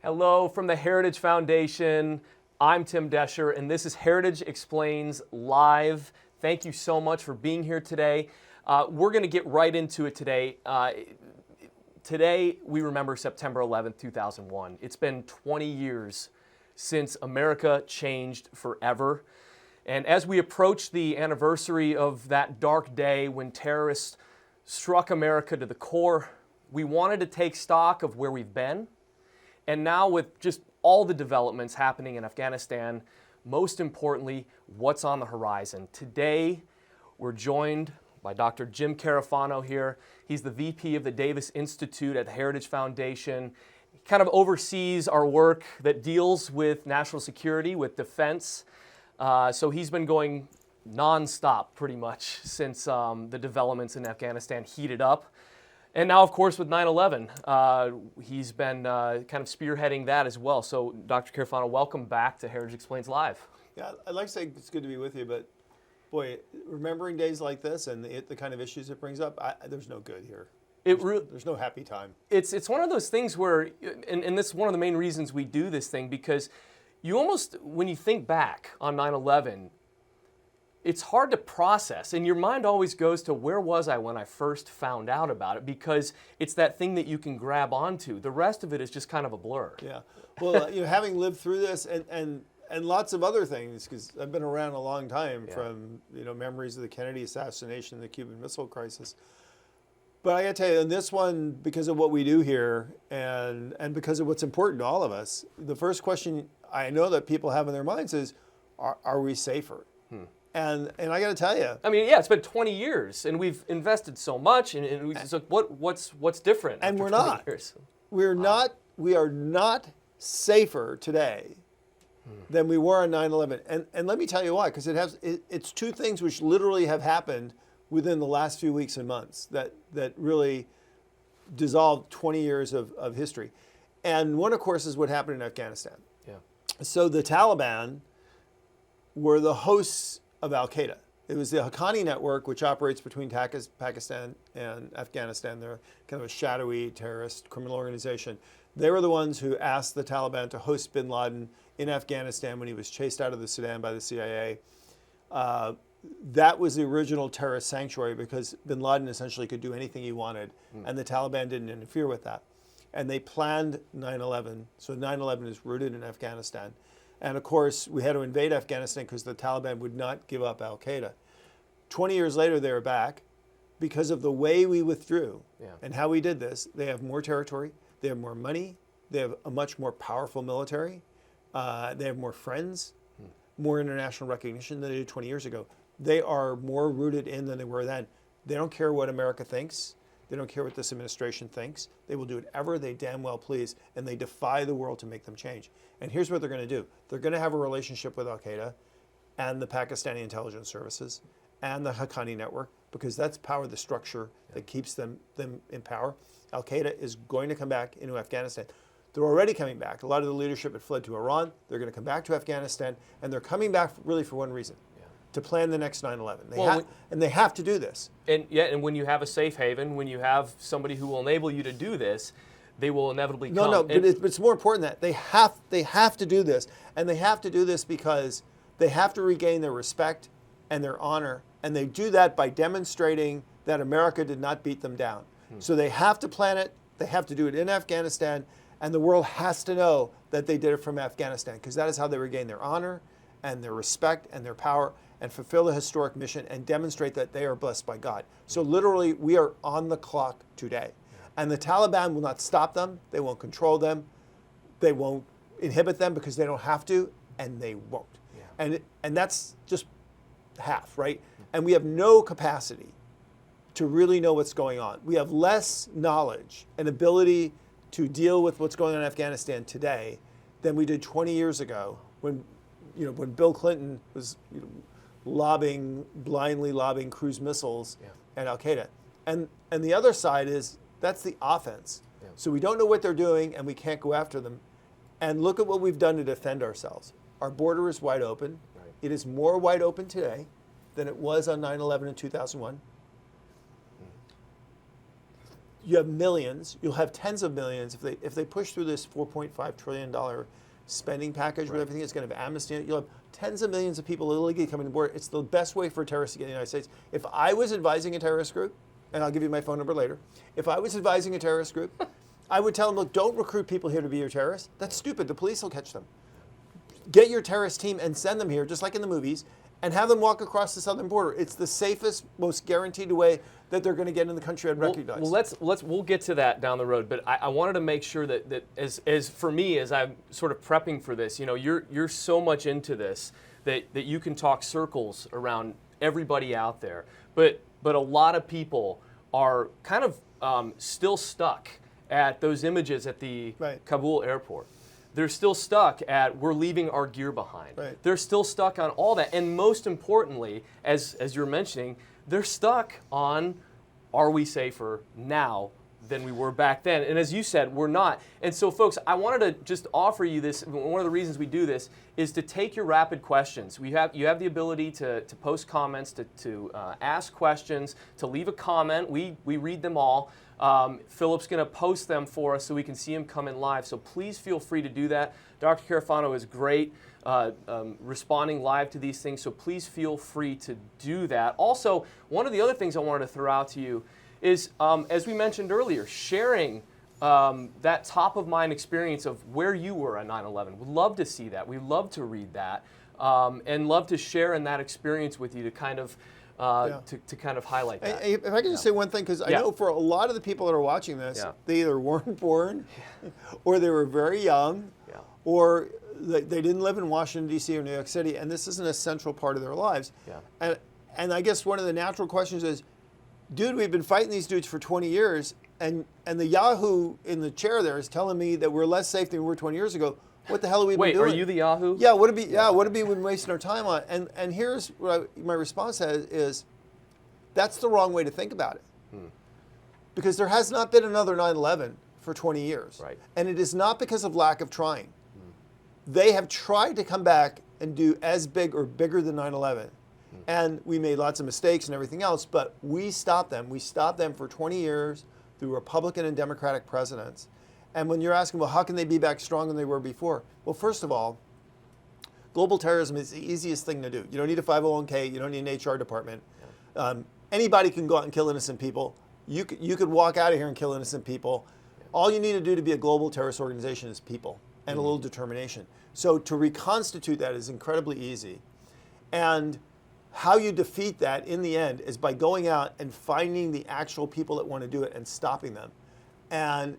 Hello from the Heritage Foundation. I'm Tim Desher, and this is Heritage Explains Live. Thank you so much for being here today. We're going to get right into it today. Today, we remember September 11th, 2001. It's been 20 years since America changed forever. And as we approach the anniversary of that dark day when terrorists struck America to the core, we wanted to take stock of where we've been. And now with just all the developments happening in Afghanistan, most importantly, what's on the horizon. Today, we're joined by Dr. Jim Carafano here. He's the VP of the Davis Institute at the Heritage Foundation. He kind of oversees our work that deals with national security, with defense. So he's been going nonstop pretty much since the developments in Afghanistan heated up. And now, of course, with 9/11, he's been kind of spearheading that as well. So, Dr. Carafano, welcome back to Heritage Explains Live. Yeah, I'd like to say it's good to be with you, but boy, remembering days like this and the kind of issues it brings up, there's no good here. There's no happy time. It's one of those things where, and this is one of the main reasons we do this thing, because you almost, when you think back on 9/11, it's hard to process, and your mind always goes to where was I when I first found out about it, because it's that thing that you can grab onto. The rest of it is just kind of a blur. Yeah, well, having lived through this and lots of other things, because I've been around a long time, from memories of the Kennedy assassination and the Cuban Missile Crisis. But I got to tell you, in this one, because of what we do here and because of what's important to all of us, the first question I know that people have in their minds is, are we safer? And I got to tell you, I mean, yeah, it's been 20 years, and we've invested so much, and so what's different? And after we're 20 not. Years? We are not safer today than we were on 9/11. And let me tell you why, because it's two things which literally have happened within the last few weeks and months that really dissolved 20 years of history. And one, of course, is what happened in Afghanistan. Yeah. So the Taliban were the hosts of al-qaeda. It was the Haqqani network, which operates between Pakistan and Afghanistan. They're kind of a shadowy terrorist criminal organization. They were the ones who asked the Taliban to host bin Laden in Afghanistan when he was chased out of the Sudan by the CIA. That was the original terrorist sanctuary, because bin Laden essentially could do anything he wanted, and the Taliban didn't interfere with that. And they planned 9/11, so 9/11 is rooted in Afghanistan. And of course, we had to invade Afghanistan because the Taliban would not give up al-qaeda. 20 years later, they were back because of the way we withdrew and how we did this. They have more territory, they have more money, they have a much more powerful military, they have more friends, more international recognition than they did 20 years ago. They are more rooted in than they were then. They don't care what America thinks. They don't care what this administration thinks. They will do whatever they damn well please, and they defy the world to make them change. And here's what they're going to do. They're going to have a relationship with al-qaeda and the Pakistani intelligence services and the Haqqani network, because that's the structure that keeps them in power. Al-qaeda is going to come back into Afghanistan. They're already coming back. A lot of the leadership had fled to Iran. They're going to come back to Afghanistan, and they're coming back really for one reason: to plan the next 9/11. And they have to do this. And when you have a safe haven, when you have somebody who will enable you to do this, they will inevitably come. No, but it's more important than that. They have to do this, and they have to do this because they have to regain their respect and their honor, and they do that by demonstrating that America did not beat them down. So they have to plan it. They have to do it in Afghanistan, and the world has to know that they did it from Afghanistan, because that is how they regain their honor and their respect and their power, and fulfill the historic mission and demonstrate that they are blessed by God. So literally, we are on the clock today. And the Taliban will not stop them. They won't control them. They won't inhibit them, because they don't have to, and they won't. And that's just half, right? And we have no capacity to really know what's going on. We have less knowledge and ability to deal with what's going on in Afghanistan today than we did 20 years ago, when Bill Clinton was blindly lobbing cruise missiles and al-qaeda. And the other side is, that's the offense. So we don't know what they're doing, and we can't go after them. And look at what we've done to defend ourselves. Our border is wide open. Right. It is more wide open today than it was on 9/11 in 2001. you have millions. You'll have tens of millions if they push through this $4.5 trillion spending package with everything. It's going to have amnesty in it. You'll have tens of millions of people illegally coming to board. It's the best way for terrorists to get in the United States. If I was advising a terrorist group, and I'll give you my phone number later, if I was advising a terrorist group, I would tell them, look, don't recruit people here to be your terrorists. That's stupid. The police will catch them. Get your terrorist team and send them here, just like in the movies, and have them walk across the southern border. It's the safest, most guaranteed way that they're going to get in the country and recognized. Well, we'll get to that down the road. But I wanted to make sure that as for me, as I'm sort of prepping for this, you're so much into this that you can talk circles around everybody out there. But a lot of people are kind of still stuck at those images at the Kabul airport. They're still stuck at we're leaving our gear behind. Right. They're still stuck on all that. And most importantly, as you're mentioning, they're stuck on are we safer now than we were back then? And as you said, we're not. And so folks, I wanted to just offer you this. One of the reasons we do this is to take your rapid questions. You have the ability to post comments, to ask questions, to leave a comment. We read them all. Philip's going to post them for us so we can see him come in live. So please feel free to do that. Dr. Carafano is great responding live to these things, so please feel free to do that. Also, one of the other things I wanted to throw out to you is, as we mentioned earlier, sharing that top-of-mind experience of where you were at 9/11. We'd love to see that. We'd love to read that, and love to share in that experience with you to kind of to kind of highlight that. If I can just say one thing, because I know for a lot of the people that are watching this, they either weren't born, or they were very young, or they didn't live in Washington, D.C. or New York City, and this isn't a central part of their lives. And I guess one of the natural questions is, dude, we've been fighting these dudes for 20 years, and the Yahoo in the chair there is telling me that we're less safe than we were 20 years ago. What the hell have we been doing? Wait, are you the Yahoo? Yeah, what have we been wasting our time on? And here's what my response is, that's the wrong way to think about it. Because there has not been another 9/11 for 20 years. Right. And it is not because of lack of trying. They have tried to come back and do as big or bigger than 9/11. And we made lots of mistakes and everything else, but we stopped them. We stopped them for 20 years through Republican and Democratic presidents. And when you're asking, well, how can they be back stronger than they were before? Well, first of all, global terrorism is the easiest thing to do. You don't need a 501k. You don't need an HR department. Anybody can go out and kill innocent people. You could walk out of here and kill innocent people. All you need to do to be a global terrorist organization is people and a little determination. So to reconstitute that is incredibly easy. And how you defeat that in the end is by going out and finding the actual people that want to do it and stopping them. And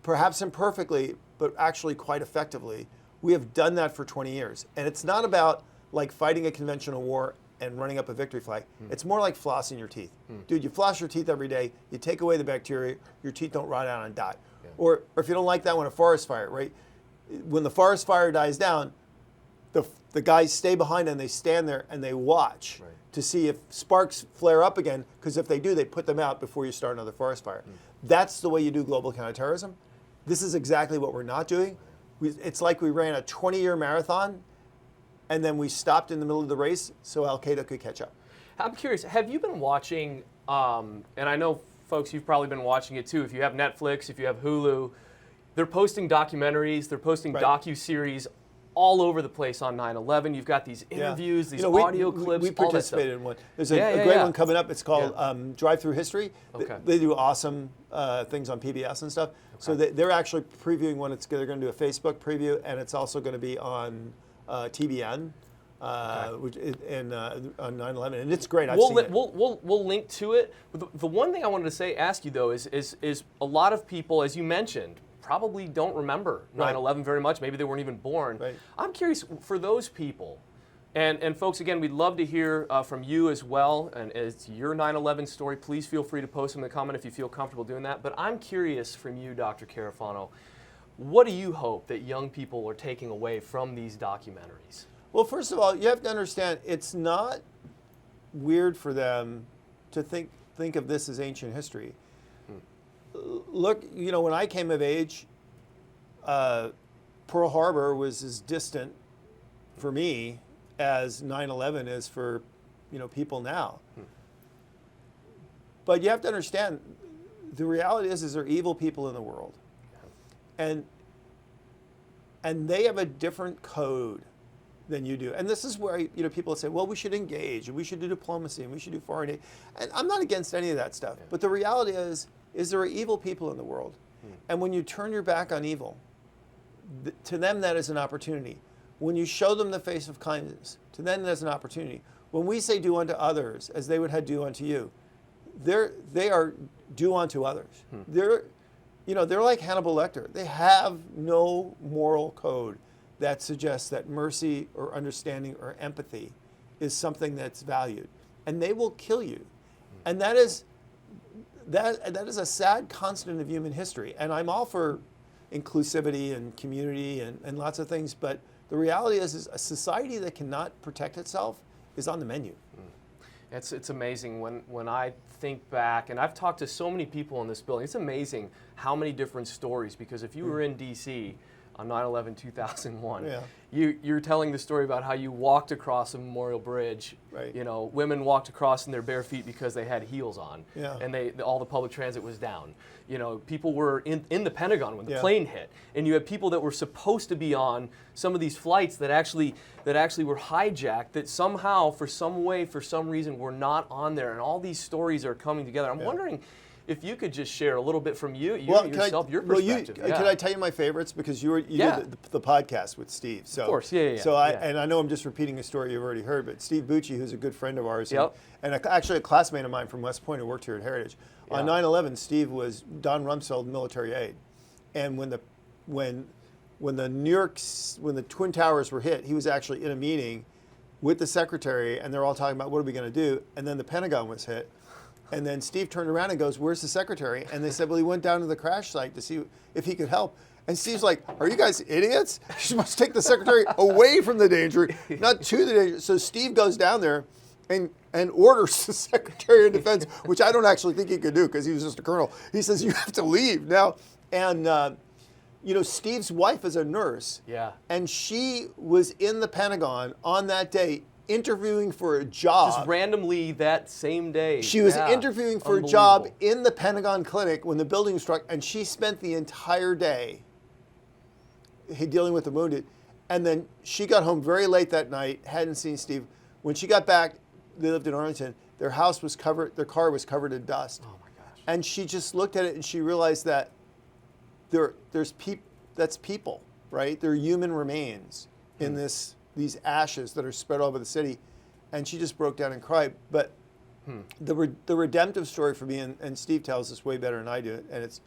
perhaps imperfectly, but actually quite effectively, we have done that for 20 years. And it's not about like fighting a conventional war and running up a victory flag. It's more like flossing your teeth. Dude, you floss your teeth every day, you take away the bacteria, your teeth don't rot out and die. Or if you don't like that one, a forest fire, right? When the forest fire dies down, the guys stay behind and they stand there and they watch to see if sparks flare up again, because if they do, they put them out before you start another forest fire. That's the way you do global counterterrorism. This is exactly what we're not doing. It's like we ran a 20-year marathon and then we stopped in the middle of the race so al-qaeda could catch up. I'm curious, have you been watching, and I know folks, you've probably been watching it too, if you have Netflix, if you have Hulu, they're posting documentaries, they're posting docu-series all over the place on 9/11. You've got these interviews, these audio clips. We participated in one. There's a great one coming up. It's called Drive Through History. Okay. They do awesome things on PBS and stuff. So they're actually previewing one. They're going to do a Facebook preview, and it's also going to be on TBN which on 9/11, and it's great. We'll link to it. The one thing I wanted to ask you though is a lot of people, as you mentioned, probably don't remember 9/11 very much. Maybe they weren't even born. Right. I'm curious for those people, and folks, again, we'd love to hear from you as well. And it's your 9/11 story. Please feel free to post them in the comment if you feel comfortable doing that. But I'm curious from you, Dr. Carafano, what do you hope that young people are taking away from these documentaries? Well, first of all, you have to understand it's not weird for them to think of this as ancient history. Look, when I came of age, Pearl Harbor was as distant for me as 9/11 is for people now. But you have to understand, the reality is there are evil people in the world, and they have a different code than you do. And this is where people say, well, we should engage, and we should do diplomacy, and we should do foreign aid. And I'm not against any of that stuff. Yeah. But the reality is there are evil people in the world. And when you turn your back on evil, to them that is an opportunity. When you show them the face of kindness, to them that's an opportunity. When we say do unto others as they would have do unto you, they are do unto others. They're like Hannibal Lecter. They have no moral code that suggests that mercy or understanding or empathy is something that's valued. And they will kill you. And that is a sad constant of human history. And I'm all for inclusivity and community and lots of things, but the reality is a society that cannot protect itself is on the menu. It's amazing when I think back, and I've talked to so many people in this building, it's amazing how many different stories, because if you were in D.C. on 9/11/2001, you're telling the story about how you walked across a Memorial Bridge. Right. Women walked across in their bare feet because they had heels on, and all the public transit was down. People were in the Pentagon when the plane hit, and you had people that were supposed to be on some of these flights that actually were hijacked, that somehow, for some reason, were not on there, and all these stories are coming together. I'm wondering if you could just share a little bit from your perspective. Can I tell you my favorites? Because you did the podcast with Steve. So, of course, yeah. So and I know I'm just repeating a story you've already heard, but Steve Bucci, who's a good friend of ours, and actually a classmate of mine from West Point who worked here at Heritage. On 9/11, Steve was Don Rumsfeld military aide, and when the Twin Towers were hit, he was actually in a meeting with the secretary, and they're all talking about what are we going to do, and then the Pentagon was hit. And then Steve turned around and goes, where's the secretary? And they said, well, he went down to the crash site to see if he could help. And Steve's like, are you guys idiots? You must take the secretary away from the danger, not to the danger. So Steve goes down there and orders the Secretary of Defense, which I don't actually think he could do because he was just a colonel. He says, you have to leave now. And, Steve's wife is a nurse. Yeah. And she was in the Pentagon on that day interviewing for a job. Just randomly that same day. She was interviewing for a job in the Pentagon clinic when the building struck, and she spent the entire day dealing with the wounded. And then she got home very late that night, hadn't seen Steve. When she got back, they lived in Arlington, their car was covered in dust. Oh my gosh. And she just looked at it and she realized that that's people, right? They're human remains in these ashes that are spread all over the city, and she just broke down and cried. But the redemptive story for me, and Steve tells this way better than I do, and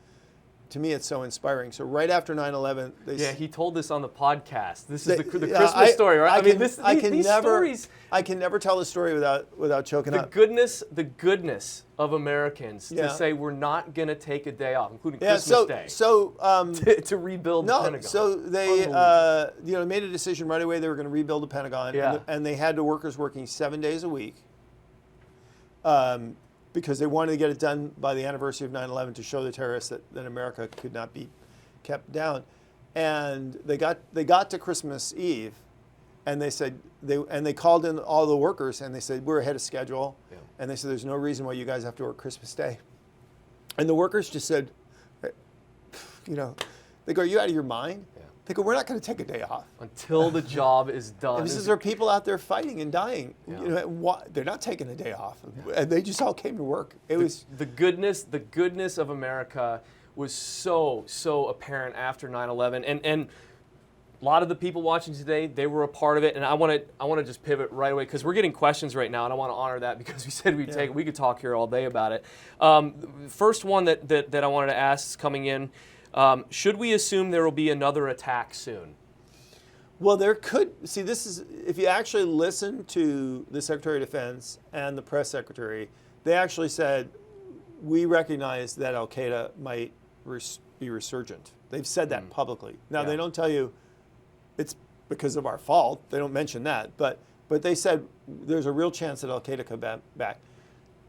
to me it's so inspiring. So right after 9/11, he told this on the podcast. This is the Christmas story, right? These stories. I can never tell the story without choking up. The goodness of Americans to say we're not going to take a day off, including Christmas Day. So to rebuild the Pentagon. So they made a decision right away they were going to rebuild the Pentagon, and they had the workers working 7 days a week. Because they wanted to get it done by the anniversary of 9/11 to show the terrorists that America could not be kept down. And they got to Christmas Eve, and they said they called in all the workers, and they said we're ahead of schedule, and they said there's no reason why you guys have to work Christmas Day. And the workers just said, they go, are you out of your mind? They go, we're not going to take a day off until the job is done. This is there are people out there fighting and dying. They're not taking a day off, and they just all came to work. It was the goodness of America was so apparent after 9/11, and a lot of the people watching today, they were a part of it. And I want to just pivot right away because we're getting questions right now, and I want to honor that because we said we could talk here all day about it. First one that I wanted to ask is coming in. Should we assume there will be another attack soon? Well, there could. See, this is, if you actually listen to the Secretary of Defense and the press secretary, they actually said, we recognize that al-qaeda might be resurgent. They've said that publicly. Now, they don't tell you it's because of our fault. They don't mention that. But they said there's a real chance that al-qaeda could come back.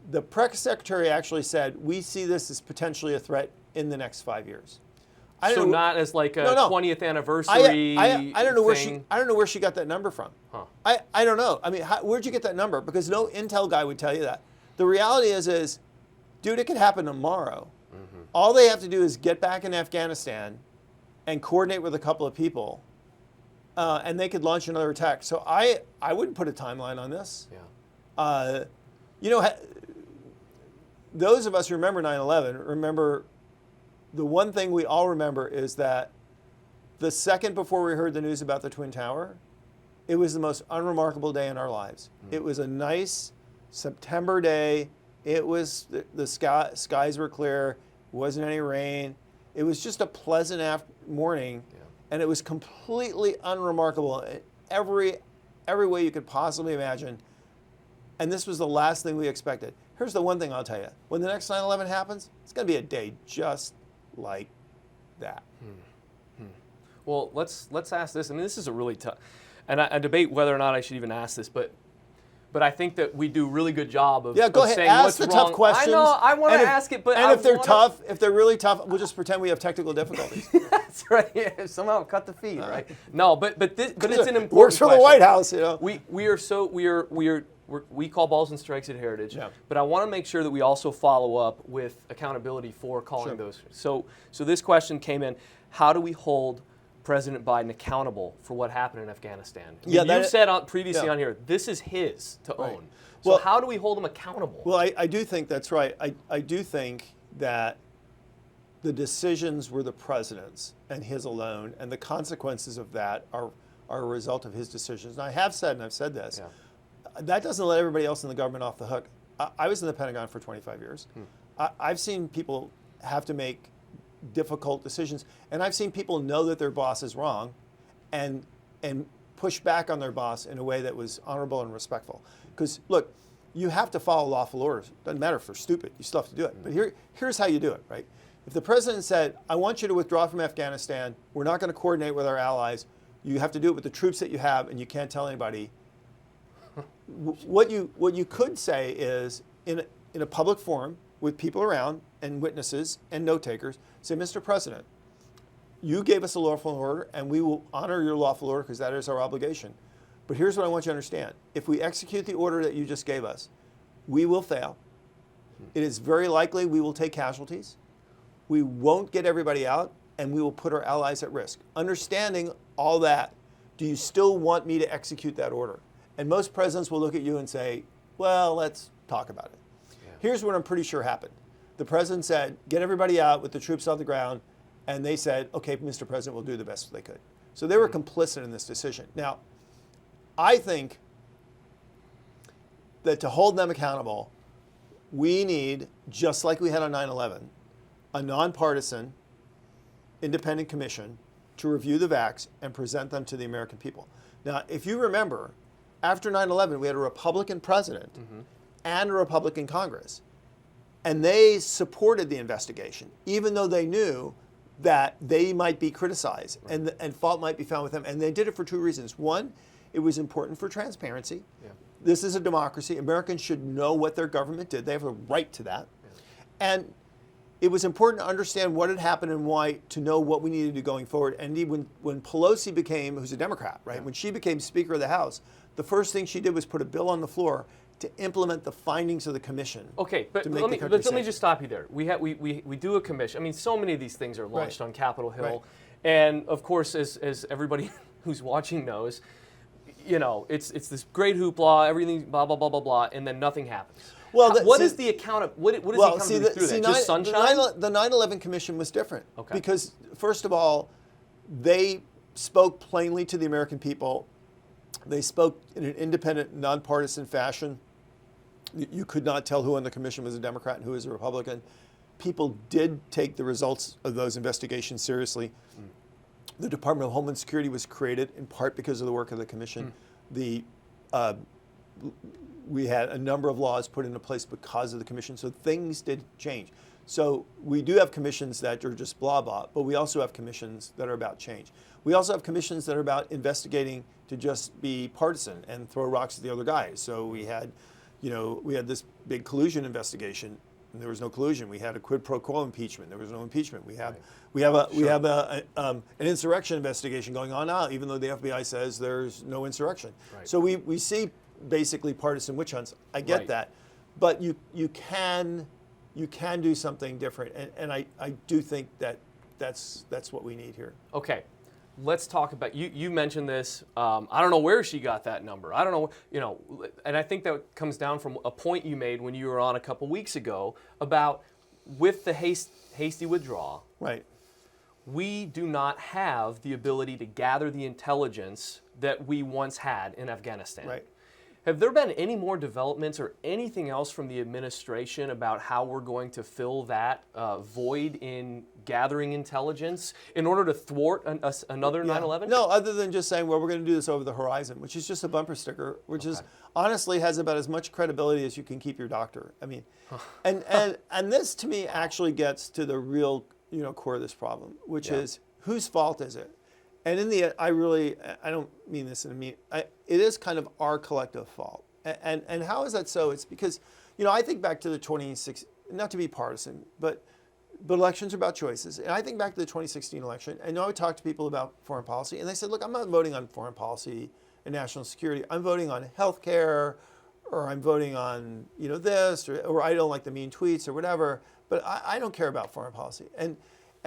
The press secretary actually said, we see this as potentially a threat in the next 5 years. Not as like a 20th anniversary. I don't know where she got that number from. Huh. I don't know. I mean, where'd you get that number? Because no intel guy would tell you that. The reality is, dude, it could happen tomorrow. All they have to do is get back in Afghanistan and coordinate with a couple of people, and they could launch another attack. So I wouldn't put a timeline on this. Yeah. You know, those of us who remember 9/11 remember the one thing we all remember is that the second before we heard the news about the Twin Tower, it was the most unremarkable day in our lives. It was a nice September day. It was the skies were clear. Wasn't any rain. It was just a pleasant morning, and it was completely unremarkable in every way you could possibly imagine. And this was the last thing we expected. Here's the one thing I'll tell you: when the next 9/11 happens, it's going to be a day just like that. Well, let's ask this. I mean, this is a really tough, and I debate whether or not I should even ask this, but I think that we do a really good job of, go of ahead. saying Ask what's the wrong. tough questions. I know, I want to ask it, but if they're tough, if they're really tough, we'll just pretend we have technical difficulties. That's right. Yeah, somehow cut the feed, right? No, but it's an important Works for the question. White House, you know. We call balls and strikes at Heritage, Yeah. but I want to make sure that we also follow up with accountability for calling those. So this question came in: how do we hold President Biden accountable for what happened in Afghanistan? I mean, you said previously on here, this is his to own. So Well, how do we hold him accountable? Well, I do think that's right. I do think that the decisions were the president's and his alone, and the consequences of that are a result of his decisions. And I have said, and I've said this, that doesn't let everybody else in the government off the hook. I was in the Pentagon for 25 years. I've seen people have to make difficult decisions, and I've seen people know that their boss is wrong and push back on their boss in a way that was honorable and respectful. Because look, you have to follow lawful orders. Doesn't matter if they're stupid, you still have to do it. But here's how you do it, right? If the president said, I want you to withdraw from Afghanistan, we're not going to coordinate with our allies, you have to do it with the troops that you have, and you can't tell anybody. What you could say is, in a public forum with people around and witnesses and note takers, say, Mr. President, you gave us a lawful order, and we will honor your lawful order because that is our obligation. But here's what I want you to understand. If we execute the order that you just gave us, we will fail. It is very likely we will take casualties. We won't get everybody out, and we will put our allies at risk. Understanding all that, do you still want me to execute that order? And most presidents will look at you and say, well, let's talk about it. Yeah. Here's what I'm pretty sure happened. The president said, get everybody out with the troops on the ground. And they said, okay, Mr. President, we'll do the best they could. So they were complicit in this decision. Now, I think that to hold them accountable, we need, just like we had on 9/11, a nonpartisan, independent commission to review the facts and present them to the American people. Now, if you remember, after 9/11, we had a Republican president and a Republican Congress. And they supported the investigation, even though they knew that they might be criticized and fault might be found with them. And they did it for two reasons. One, it was important for transparency. Yeah. This is a democracy. Americans should know what their government did. They have a right to that. Yeah. And it was important to understand what had happened and why, to know what we needed to do going forward. And even when Pelosi became, who's a Democrat, right? Yeah. When she became Speaker of the House, the first thing she did was put a bill on the floor to implement the findings of the commission. Okay, but let me just stop you there. We do a commission. I mean, so many of these things are launched on Capitol Hill, and of course, as everybody who's watching knows, you know, it's this great hoopla, everything blah blah blah blah blah, and then nothing happens. Well, what is the accountability through that? Just sunshine? The 9/11 Commission was different because, first of all, they spoke plainly to the American people. They spoke in an independent, nonpartisan fashion. You could not tell who on the commission was a Democrat and who was a Republican. People did take the results of those investigations seriously. The Department of Homeland Security was created in part because of the work of the commission. We had a number of laws put into place because of the commission, so things did change. So we do have commissions that are just blah blah, but we also have commissions that are about change. We also have commissions that are about investigating to just be partisan and throw rocks at the other guys. So we had this big collusion investigation, and there was no collusion. We had a quid pro quo impeachment. There was no impeachment. We have an insurrection investigation going on now, even though the FBI says there's no insurrection. Right. So we see basically partisan witch hunts. I get that, but you can you can do something different. And I do think that that's what we need here. Okay. Let's talk about, you mentioned this. I don't know where she got that number. I don't know, and I think that comes down from a point you made when you were on a couple weeks ago about with the hasty withdrawal. Right. We do not have the ability to gather the intelligence that we once had in Afghanistan. Right. Have there been any more developments or anything else from the administration about how we're going to fill that void in gathering intelligence in order to thwart another 9/11? No, other than just saying, well, we're going to do this over the horizon, which is just a bumper sticker, which is honestly has about as much credibility as you can keep your doctor. I mean, and this to me actually gets to the real core of this problem, which is whose fault is it? And in the end, I don't mean this in a mean, it is kind of our collective fault. And how is that so? It's because, I think back to the 2016, not to be partisan, but elections are about choices. And I think back to the 2016 election, and I would talk to people about foreign policy, and they said, look, I'm not voting on foreign policy and national security. I'm voting on healthcare, or I'm voting on, this, or I don't like the mean tweets or whatever, but I don't care about foreign policy. And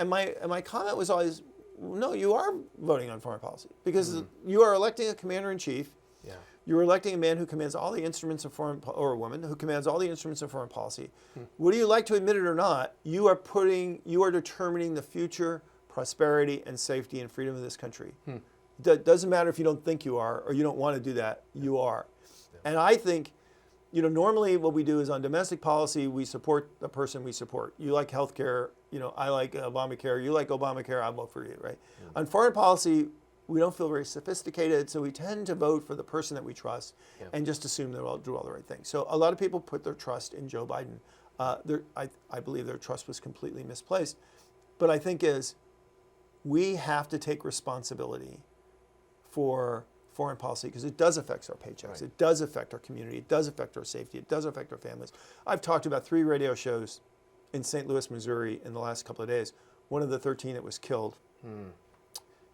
my comment was always, no, you are voting on foreign policy because you are electing a commander-in-chief. Yeah. You're electing a man who commands all the instruments of or a woman who commands all the instruments of foreign policy. Whether you like to admit it or not, you are determining the future prosperity and safety and freedom of this country. That doesn't matter if you don't think you are or you don't want to do that. You are. Yeah. And I think, normally what we do is on domestic policy, we support the person we support. You like healthcare, I like Obamacare. You like Obamacare, I'll vote for you, right? On foreign policy, we don't feel very sophisticated, so we tend to vote for the person that we trust and just assume they'll do all the right things. So a lot of people put their trust in Joe Biden. I believe their trust was completely misplaced. But I think we have to take responsibility for foreign policy because it does affect our paychecks. Right. It does affect our community. It does affect our safety. It does affect our families. I've talked about 3 radio shows in St. Louis, Missouri in the last couple of days. One of the 13 that was killed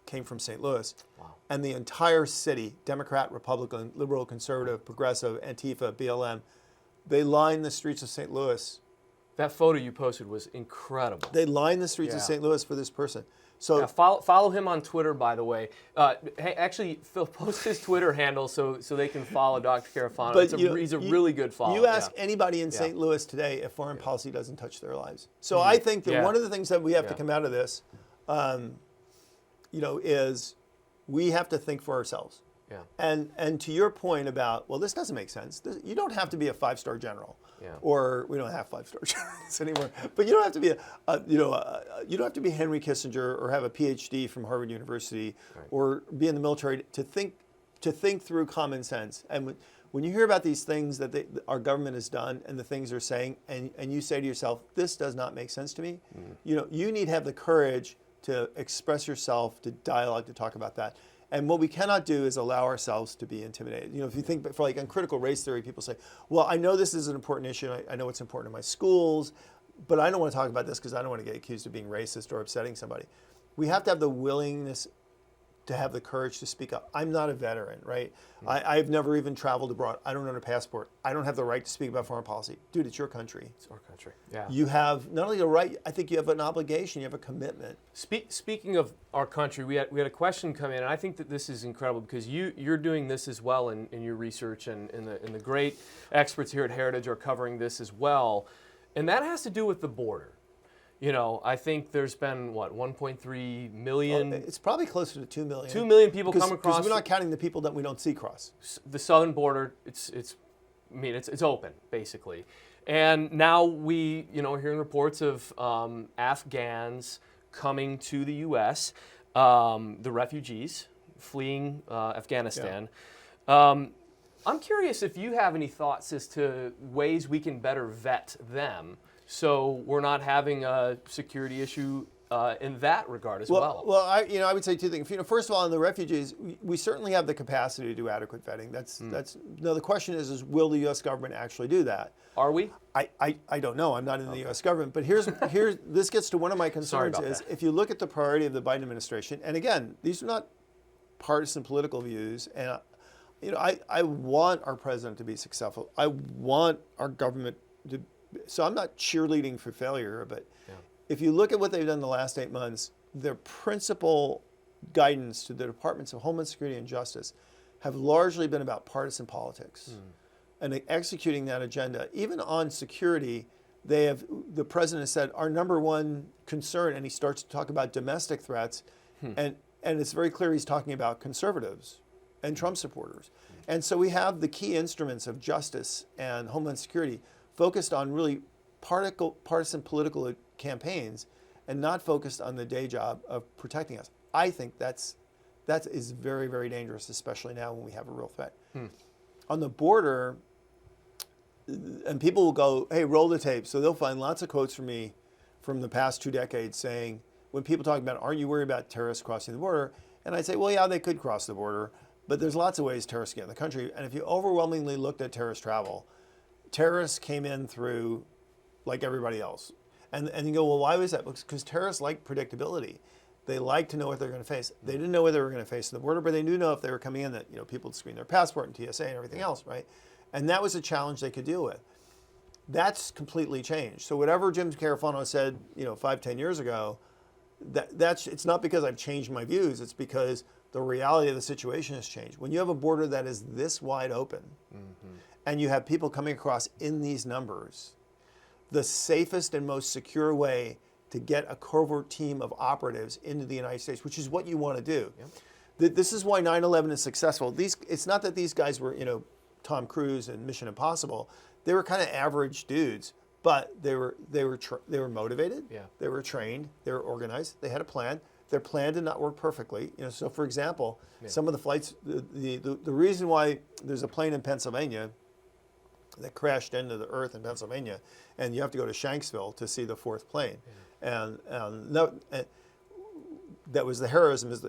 came from St. Louis. Wow. And the entire city, Democrat, Republican, liberal, conservative, progressive, Antifa, BLM, they lined the streets of St. Louis. That photo you posted was incredible. They lined the streets of St. Louis for this person. So follow him on Twitter, by the way. Hey, actually, Phil, post his Twitter handle so they can follow Dr. Carafano. He's a really good follow. You ask anybody in St. Louis today if foreign policy doesn't touch their lives. So I think that one of the things that we have to come out of this, is we have to think for ourselves. Yeah. And to your point about, well, this doesn't make sense. You don't have to be a 5-star general. Yeah. Or we don't have 5-star generals anymore. But you don't have to be you don't have to be Henry Kissinger or have a PhD from Harvard University or be in the military to think through common sense. And when you hear about these things that our government has done and the things they're saying, and you say to yourself, this does not make sense to me, you need to have the courage to express yourself, to dialogue, to talk about that. And what we cannot do is allow ourselves to be intimidated. If you think, for on critical race theory, people say, well, I know this is an important issue. I know it's important in my schools, but I don't want to talk about this because I don't want to get accused of being racist or upsetting somebody. We have to have the willingness to have the courage to speak up. I'm not a veteran, right? I've never even traveled abroad. I don't own a passport. I don't have the right to speak about foreign policy. Dude, it's your country. It's our country. Yeah. You have not only the right, I think you have an obligation, you have a commitment. Speaking of our country, we had a question come in, and I think that this is incredible because you're doing this as well in your research, and the great experts here at Heritage are covering this as well. And that has to do with the border. I think there's been, 1.3 million? It's probably closer to 2 million. 2 million people come across. Because we're not counting the people that we don't see cross. The southern border, it's open, basically. And now we, are hearing reports of Afghans coming to the U.S., the refugees fleeing Afghanistan. Yeah. I'm curious if you have any thoughts as to ways we can better vet them so we're not having a security issue in that regard as well. Well, I would say 2 things. First of all, in the refugees, we certainly have the capacity to do adequate vetting. That's no. The question is will the U.S. government actually do that? Are we? I don't know. I'm not in the U.S. government. But here's this gets to one of my concerns is if you look at the priority of the Biden administration, and again, these are not partisan political views, and I want our president to be successful. I want our government to So I'm not cheerleading for failure, but Yeah. if you look at what they've done the last 8 months, their principal guidance to the Departments of Homeland Security and Justice have largely been about partisan politics and executing that agenda. Even on security, the president has said our number one concern, and he starts to talk about domestic threats, and it's very clear he's talking about conservatives and Trump supporters. And so we have the key instruments of justice and Homeland Security focused on really partisan political campaigns and not focused on the day job of protecting us. I think that is very, very dangerous, especially now when we have a real threat. On the border, and people will go, hey, roll the tape. So they'll find lots of quotes from me from the past 2 decades saying, when people talk about, aren't you worried about terrorists crossing the border? And I say, well, yeah, they could cross the border, but there's lots of ways terrorists get in the country. And if you overwhelmingly looked at terrorist travel, terrorists came in through like everybody else. And you go, well, why was that? Because terrorists like predictability. They like to know what they're going to face. They didn't know what they were going to face at the border, but they knew if they were coming in that people would screen their passport and TSA and everything else, right? And that was a challenge they could deal with. That's completely changed. So whatever Jim Carafano said, 5-10 years ago, it's not because I've changed my views. It's because the reality of the situation has changed. When you have a border that is this wide open, and you have people coming across in these numbers, the safest and most secure way to get a covert team of operatives into the United States, which is what you want to do. Yep. This is why 9/11 is successful. It's not that these guys were, Tom Cruise and Mission Impossible. They were kind of average dudes, but they were motivated. Yeah. They were trained. They were organized. They had a plan. Their plan did not work perfectly. So for example, some of the flights, the reason why there's a plane in Pennsylvania that crashed into the earth in Pennsylvania, and you have to go to Shanksville to see the fourth plane. And that was the heroism, is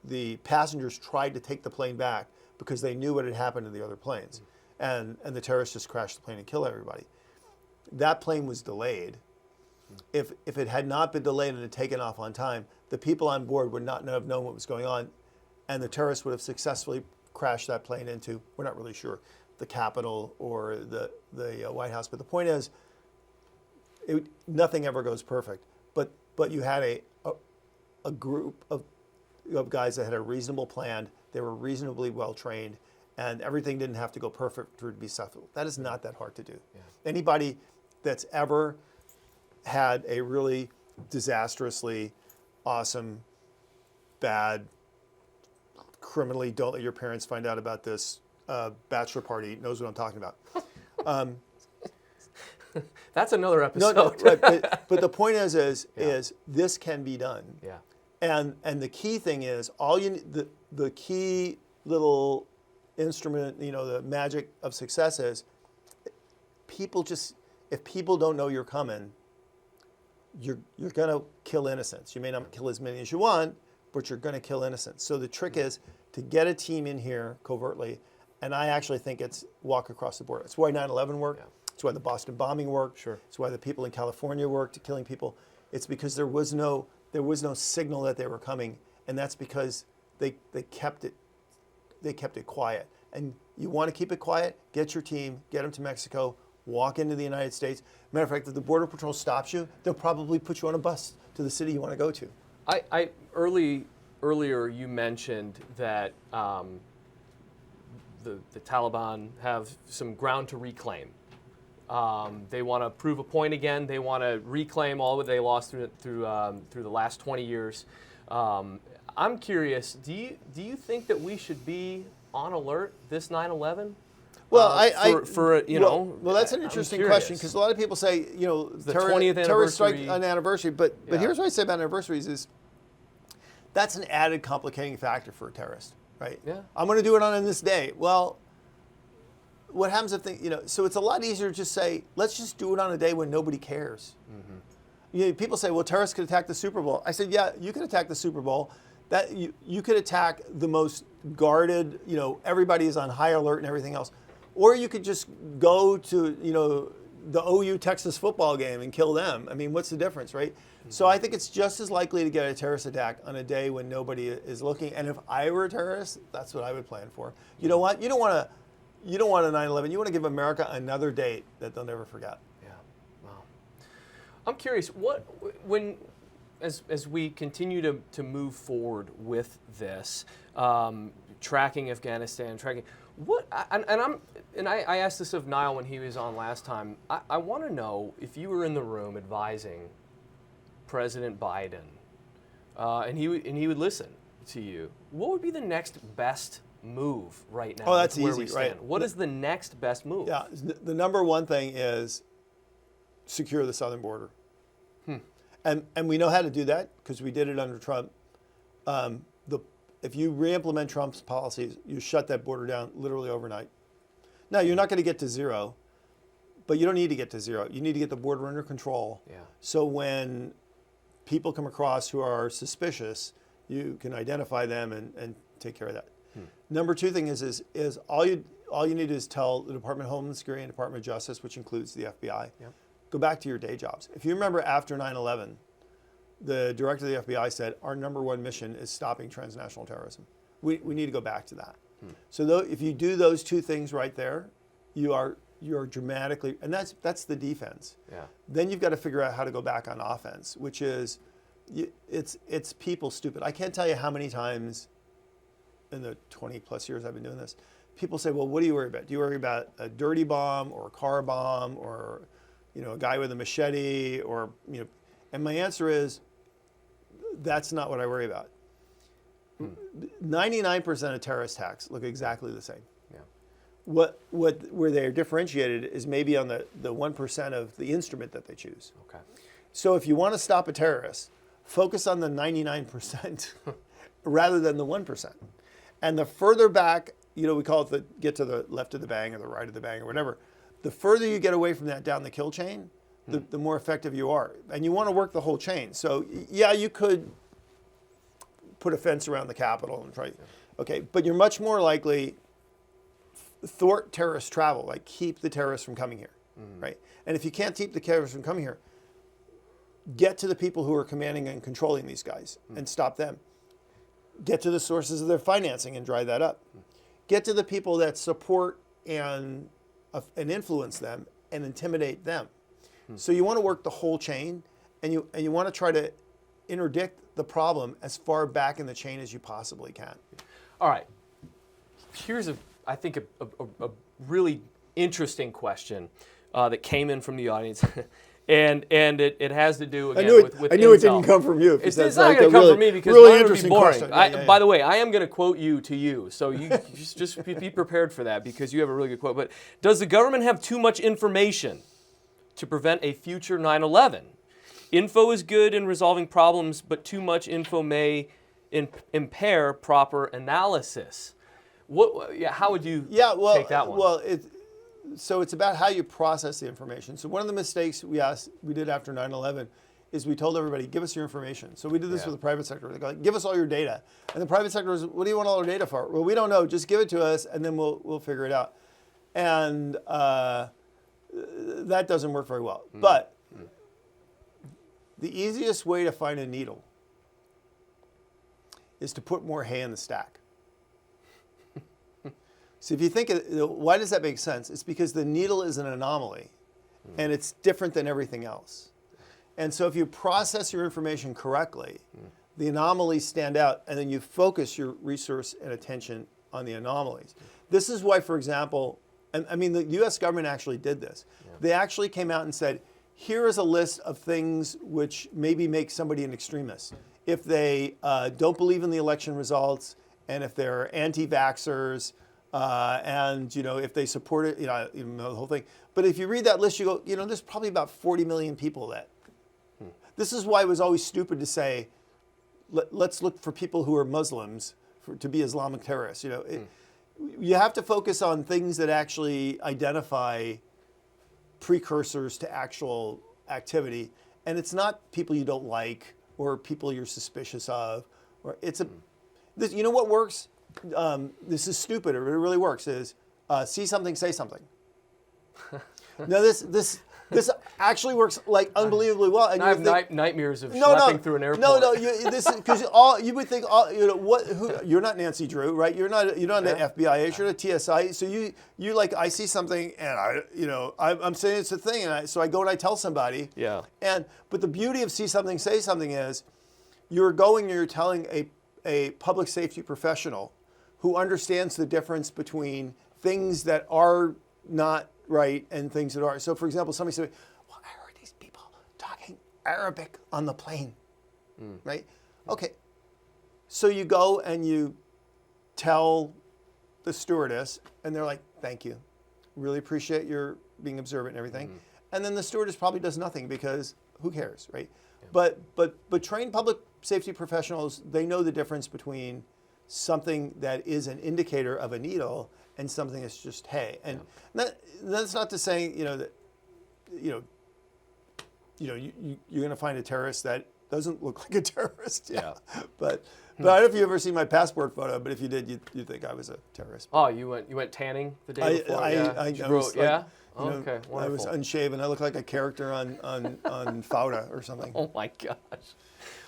the passengers tried to take the plane back because they knew what had happened to the other planes. And the terrorists just crashed the plane and killed everybody. That plane was delayed. If it had not been delayed and had taken off on time, the people on board would not have known what was going on, and the terrorists would have successfully crashed that plane into, we're not really sure, the Capitol or the White House. But the point is, nothing ever goes perfect. But you had a group of guys that had a reasonable plan. They were reasonably well trained, and everything didn't have to go perfect to be successful. That is not that hard to do. Yeah. Anybody that's ever had a really disastrously awesome, bad, criminally don't let your parents find out about this bachelor party knows what I'm talking about. That's another episode. No, right, but the point is this can be done. Yeah. And the key thing is the key little instrument, the magic of success is if people don't know you're coming, you're gonna kill innocents. You may not kill as many as you want, but you're gonna kill innocents. So the trick is to get a team in here covertly, and I actually think it's walk across the border. It's why 9/11 worked. Yeah. It's why the Boston bombing worked. Sure. It's why the people in California worked, killing people. It's because there was no signal that they were coming, and that's because they kept it quiet. And you want to keep it quiet, get your team, get them to Mexico, walk into the United States. Matter of fact, if the Border Patrol stops you, they'll probably put you on a bus to the city you want to go to. Earlier you mentioned that the Taliban have some ground to reclaim. They want to prove a point again. They want to reclaim all that they lost through the last 20 years. I'm curious. Do you think that we should be on alert this 9/11? Well, well, that's an interesting question, because a lot of people say, the 20th terrorist strike anniversary. on anniversary, but here's what I say about anniversaries is that's an added complicating factor for a terrorist, right? Yeah. I'm going to do it on this day. Well, what happens if so it's a lot easier to just say, let's just do it on a day when nobody cares. Mm-hmm. People say, well, terrorists could attack the Super Bowl. I said, yeah, you could attack the Super Bowl. That you could attack the most guarded, everybody is on high alert and everything else. Or you could just go to, the OU Texas football game and kill them. I mean, what's the difference, right? Mm-hmm. So I think it's just as likely to get a terrorist attack on a day when nobody is looking. And if I were a terrorist, that's what I would plan for. You know what? You don't want to you don't want a 9/11. You want to give America another date that they'll never forget. Yeah. Wow. I'm curious, as we continue to move forward with this, tracking Afghanistan, I asked this of Niall when he was on last time. I want to know, if you were in the room advising President Biden, and he would listen to you, what would be the next best move right now? Oh, that's where easy, we stand? right? What is the next best move? Yeah, the number one thing is secure the southern border. And we know how to do that because we did it under Trump. If you re-implement Trump's policies, you shut that border down literally overnight. Now, you're not going to get to zero, but you don't need to get to zero. You need to get the border under control. Yeah. So when people come across who are suspicious, you can identify them and take care of that. Number two thing is all you need to is tell the Department of Homeland Security and Department of Justice, which includes the FBI, go back to your day jobs. If you remember after 9/11, the director of the FBI said, our number one mission is stopping transnational terrorism. We need to go back to that. So if you do those two things right there, you are dramatically, and that's the defense. Yeah. Then you've got to figure out how to go back on offense, which is, it's people stupid. I can't tell you how many times in the 20 plus years I've been doing this, people say, well, what do you worry about? Do you worry about a dirty bomb or a car bomb or a guy with a machete and my answer is, that's not what I worry about. 99% of terrorist attacks look exactly the same. Yeah. Where they're differentiated is maybe on the 1% of the instrument that they choose. Okay. So if you want to stop a terrorist, focus on the 99% rather than the 1%. And the further back, we call it get to the left of the bang or the right of the bang or whatever, the further you get away from that down the kill chain, the more effective you are. And you want to work the whole chain. So yeah, you could put a fence around the Capitol and try, okay, but you're much more likely thwart terrorist travel, like keep the terrorists from coming here, right? And if you can't keep the terrorists from coming here, get to the people who are commanding and controlling these guys and stop them. Get to the sources of their financing and dry that up. Get to the people that support and influence them and intimidate them. So you want to work the whole chain, and you want to try to interdict the problem as far back in the chain as you possibly can. All right. Here's I think a really interesting question that came in from the audience, and it has to do again with I knew intel. it didn't come from you. It's not going to come from me because really mine would be interesting boring. question. By the way, I am going to quote you to you, so you just be prepared for that because you have a really good quote. But does the government have too much information to prevent a future 9/11? Info is good in resolving problems, but too much info may impair proper analysis. How would you take that one? Well, so it's about how you process the information. So one of the mistakes we did after 9/11 is we told everybody, give us your information. So we did this with the private sector. They go, give us all your data. And the private sector was, what do you want all our data for? Well, we don't know. Just give it to us, and then we'll figure it out. And that doesn't work very well. But the easiest way to find a needle is to put more hay in the stack. So if you think, why does that make sense? It's because the needle is an anomaly, and it's different than everything else. And so if you process your information correctly, the anomalies stand out, and then you focus your resource and attention on the anomalies. This is why, for example, the U.S. government actually did this. Yeah. They actually came out and said, here is a list of things which maybe make somebody an extremist. If they don't believe in the election results, and if they're anti-vaxxers, and if they support it, the whole thing. But if you read that list, you go, there's probably about 40 million people that. This is why it was always stupid to say, let's look for people who are Muslims to be Islamic terrorists. You have to focus on things that actually identify precursors to actual activity, and it's not people you don't like or people you're suspicious of. Or what works? This is stupid, or it really works, is see something, say something. Now This actually works like unbelievably well. And I you have would think, nightmares of schlepping through an airport. No, this because you would think you're not Nancy Drew, right? You're not an FBI agent, you're a TSI. So you like I see something and I'm saying it's a thing, and so I go and I tell somebody. Yeah. But the beauty of see something, say something is, you're telling a public safety professional who understands the difference between things that are not right and things that are. So, for example, somebody said, well, I heard these people talking Arabic on the plane, right? Okay. So you go and you tell the stewardess, and they're like, thank you. Really appreciate your being observant and everything. And then the stewardess probably does nothing because who cares, right? Yeah. But trained public safety professionals, they know the difference between something that is an indicator of a needle and something that's just hay. And that's not to say, that you're going to find a terrorist that doesn't look like a terrorist. Yeah. But I don't know if you ever seen my passport photo, but if you did, you'd think I was a terrorist. Oh, you went tanning the day before? Okay, wonderful. I was unshaven. I looked like a character on Fauda or something. Oh my gosh.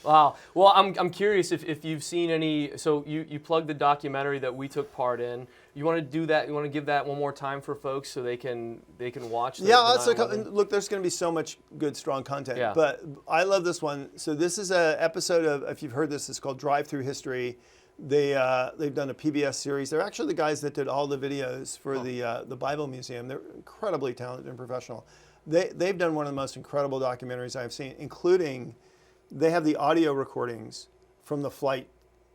Wow. Well, I'm curious if you've seen any. So you plugged the documentary that we took part in. You want to do that? You want to give that one more time for folks so they can watch? Look, there's going to be so much good, strong content. Yeah. But I love this one. So this is an episode of, if you've heard this, it's called Drive Through History. They've done a PBS series. They're actually the guys that did all the videos for the Bible Museum. They're incredibly talented and professional. They've done one of the most incredible documentaries I've seen, including they have the audio recordings from the flight.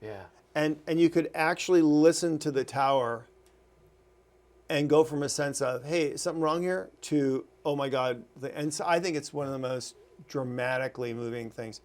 Yeah. And you could actually listen to the tower and go from a sense of, hey, is something wrong here, to, oh my God. And so I think it's one of the most dramatically moving things.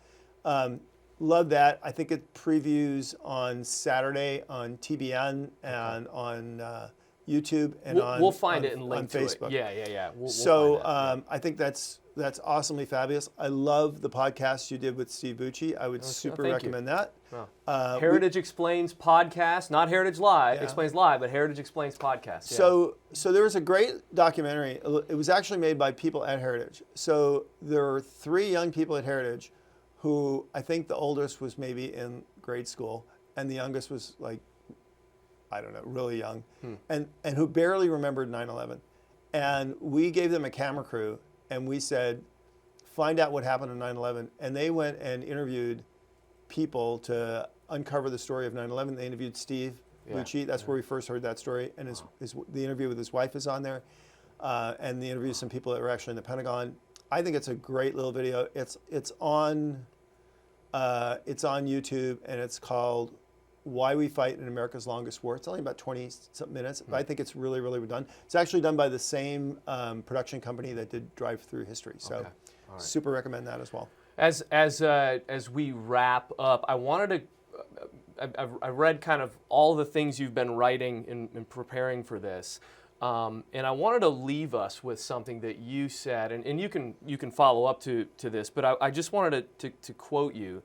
Love that. I think it previews on Saturday on TBN and on YouTube and we'll find it and link on to Facebook. It. Yeah. We'll so I think that's awesomely fabulous. I love the podcast you did with Steve Bucci. I would super recommend that. Wow. Heritage Explains podcast, not Heritage Live, Explains Live, but Heritage Explains podcast. Yeah. So there was a great documentary. It was actually made by people at Heritage. So there are 3 young people at Heritage who, I think the oldest was maybe in grade school and the youngest was like, I don't know, really young, and who barely remembered 9/11. And we gave them a camera crew and we said, find out what happened on 9/11. And they went and interviewed people to uncover the story of 9/11. They interviewed Steve Bucci. That's where we first heard that story. And the interview with his wife is on there. And the interview with some people that were actually in the Pentagon. I think it's a great little video. It's on YouTube, and it's called Why We Fight in America's Longest War. It's only about 20-something minutes, but I think it's really, really well done. It's actually done by the same production company that did Drive Through History. So super recommend that as well. As we wrap up, I wanted to, I read kind of all the things you've been writing in preparing for this. And I wanted to leave us with something that you said, and you can follow up to this, but I just wanted to quote you.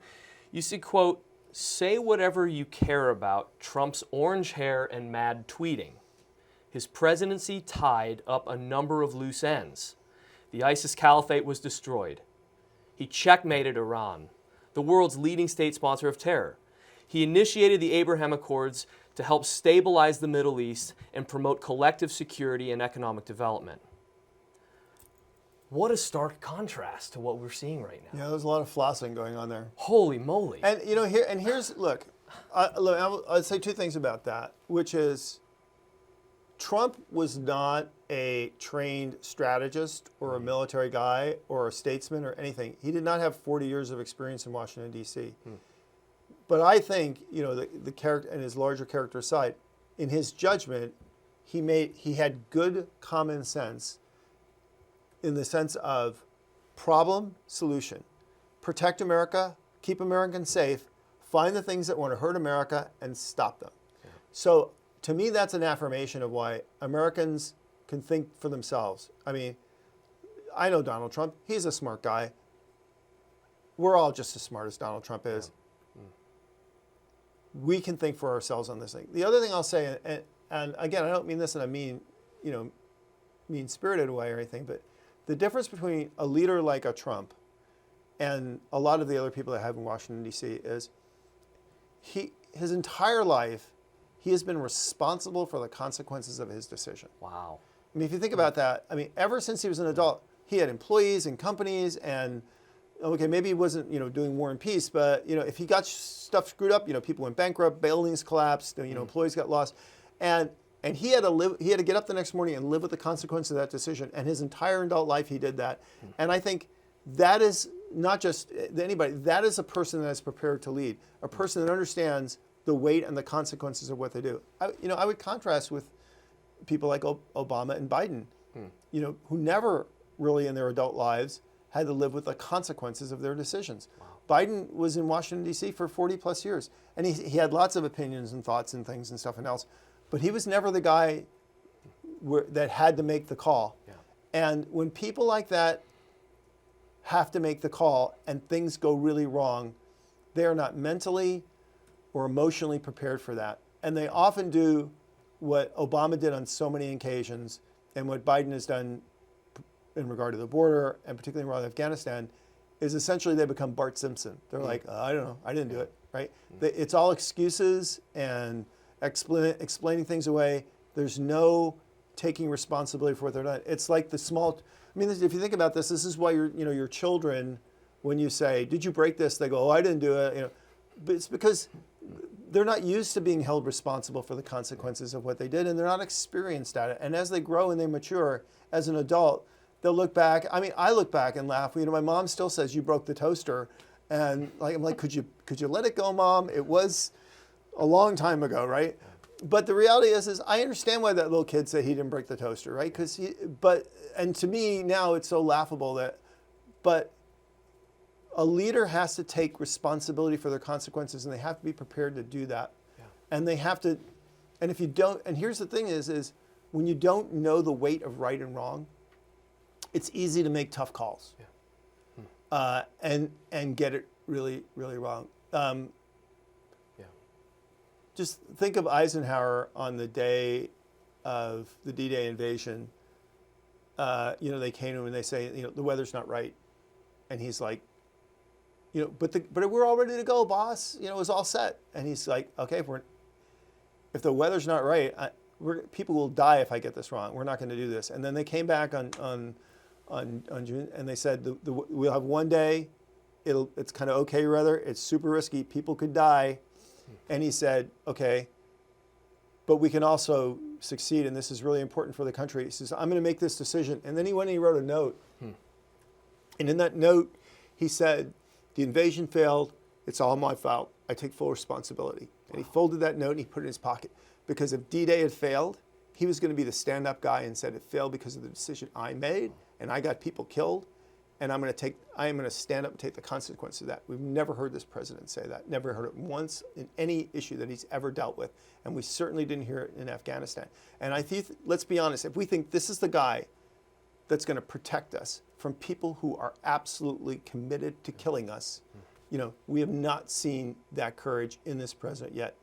You said, quote, "Say whatever you care about Trump's orange hair and mad tweeting. His presidency tied up a number of loose ends. The ISIS caliphate was destroyed. He checkmated Iran, the world's leading state sponsor of terror. He initiated the Abraham Accords to help stabilize the Middle East and promote collective security and economic development." What a stark contrast to what we're seeing right now. Yeah, there's a lot of flossing going on there. Holy moly. And here's look, I'll say 2 things about that, which is Trump was not a trained strategist or a military guy or a statesman or anything. He did not have 40 years of experience in Washington, D.C. But I think, the character and his larger character aside, in his judgment, he had good common sense in the sense of problem, solution. Protect America, keep Americans safe, find the things that want to hurt America and stop them. Yeah. So to me, that's an affirmation of why Americans can think for themselves. I mean, I know Donald Trump. He's a smart guy. We're all just as smart as Donald Trump is. Yeah. We can think for ourselves on this thing. The other thing I'll say, and again, I don't mean this in a mean-spirited way or anything, but the difference between a leader like a Trump and a lot of the other people that have in Washington, D.C. is his entire life, he has been responsible for the consequences of his decision. Wow. I mean, if you think about that, I mean, ever since he was an adult, he had employees and companies and, okay, maybe he wasn't, doing War and Peace, but, if he got stuff screwed up, people went bankrupt, buildings collapsed, employees got lost. And he had to get up the next morning and live with the consequences of that decision. And his entire adult life, he did that. And I think that is not just anybody, that is a person that is prepared to lead, a person that understands the weight and the consequences of what they do. I would contrast with people like Obama and Biden, who never really in their adult lives had to live with the consequences of their decisions. Wow. Biden was in Washington, D.C. for 40 plus years, and he had lots of opinions and thoughts and things and stuff and else, but he was never the guy that had to make the call. Yeah. And when people like that have to make the call and things go really wrong, they are not mentally or emotionally prepared for that. And they often do what Obama did on so many occasions and what Biden has done in regard to the border, and particularly in regard to Afghanistan, is essentially they become Bart Simpson. They're like, I don't know, I didn't do it, right? It's all excuses and explaining things away. There's no taking responsibility for what they're done. It's like the small, if you think about this is why your children, when you say, did you break this? They go, oh, I didn't do it. But it's because they're not used to being held responsible for the consequences of what they did, and they're not experienced at it. And as they grow and they mature as an adult, they'll look back. I look back and laugh. My mom still says, you broke the toaster. And I'm like, could you let it go, Mom? It was a long time ago, right? But the reality is I understand why that little kid said he didn't break the toaster, right? And to me now it's so laughable but a leader has to take responsibility for their consequences, and they have to be prepared to do that. Yeah. And they have to, and if you don't, and here's the thing is when you don't know the weight of right and wrong, it's easy to make tough calls. Yeah. And get it really, really wrong. Just think of Eisenhower on the day of the D-Day invasion. They came to him and they say, the weather's not right. And he's like, but we're all ready to go, boss. It was all set. And he's like, okay, if the weather's not right, people will die if I get this wrong. We're not going to do this. And then they came back on June, and they said we'll have one day. It's kind of okay weather. It's super risky. People could die. And he said, okay, but we can also succeed, and this is really important for the country. He says, I'm going to make this decision. And then he went and he wrote a note. And in that note, he said, the invasion failed. It's all my fault. I take full responsibility. Wow. And he folded that note and he put it in his pocket. Because if D-Day had failed, he was going to be the stand-up guy and said it failed because of the decision I made, and I got people killed, and I am going to stand up and take the consequences of that. We've never heard this president say that. Never heard it once in any issue that he's ever dealt with, and we certainly didn't hear it in Afghanistan. And I think, let's be honest, if we think this is the guy that's going to protect us from people who are absolutely committed to killing us, we have not seen that courage in this president yet.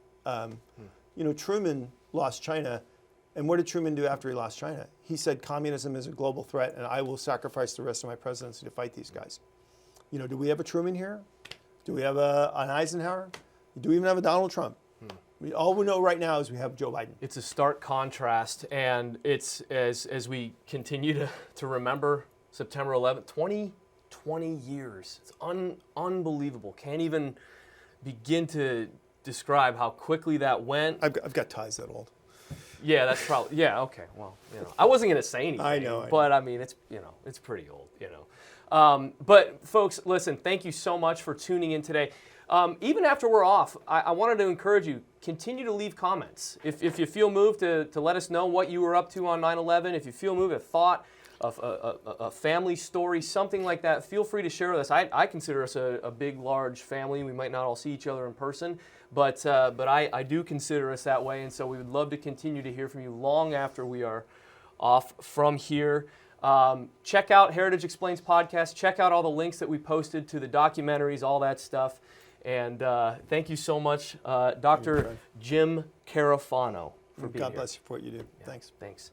Truman lost China. And what did Truman do after he lost China? He said, communism is a global threat, and I will sacrifice the rest of my presidency to fight these guys. Do we have a Truman here? Do we have an Eisenhower? Do we even have a Donald Trump? All we know right now is we have Joe Biden. It's a stark contrast, and it's as we continue to remember September 11th, 20 years. It's unbelievable. Can't even begin to describe how quickly that went. I've got ties that old. Yeah, that's probably, yeah, okay, well, I wasn't going to say anything. I know. But it's pretty old, But folks, listen, thank you so much for tuning in today. Even after we're off, I wanted to encourage you, continue to leave comments. If you feel moved to let us know what you were up to on 9/11, if you feel moved, a thought, a family story, something like that, feel free to share with us. I consider us a big, large family. We might not all see each other in person, but I do consider us that way, and so we would love to continue to hear from you long after we are off from here. Check out Heritage Explains podcast. Check out all the links that we posted to the documentaries, all that stuff. And thank you so much, Dr. Jim Carafano, for being here. God bless you for what you do. Yeah, Thanks. Thanks.